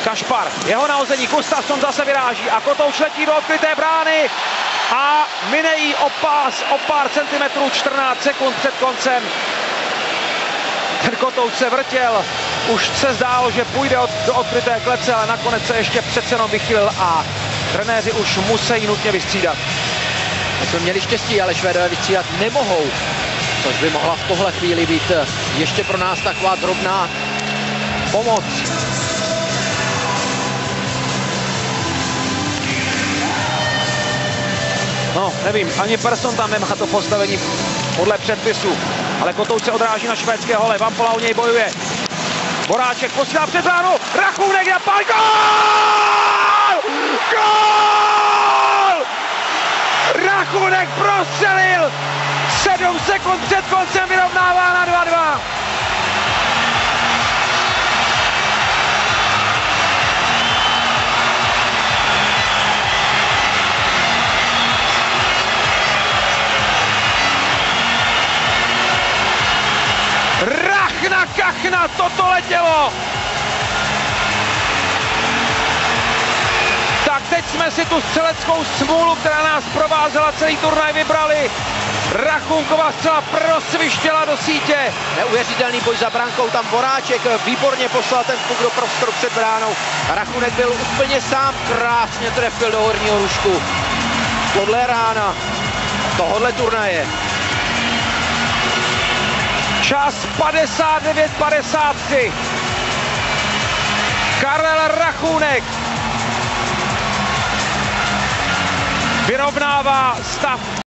Kašpar, jeho nahození, Gustafsson zase vyráží a Kotouč letí do odkryté brány a mine jí o pár centimetrů, 14 sekund před koncem. Ten Kotouč se vrtěl, už se zdálo, že půjde do odkryté klece, ale nakonec se ještě přece jenom vychylil a trenéři už musí nutně vystřídat. My jsme měli štěstí, ale Švédové vystřídat nemohou, což by mohla v tohle chvíli být ještě pro nás taková drobná pomoc. No, nevím, ani Persson tam nemá to postavení podle předpisu, ale Kotouč se odráží na švédské hole, Vampola o něj bojuje. Boráček posílá před bránu, Rachůnek na pál, gól! Gól! Rachůnek prostřelil, 7 sekund před koncem vyrovnává na 2-2. Rachna kachna, toto letělo! Tak teď jsme si tu střeleckou smůlu, která nás provázela celý turnaj, vybrali. Rachůnkova střela prosvištěla do sítě. Neuvěřitelný boj za brankou, tam Voráček výborně poslal ten puk do prostoru před bránou. Rachůnek byl úplně sám, krásně trefil do horního rušku. Tohle rána tohohle turnaje. Čas 59:53. Karel Rachůnek vyrovnává stav.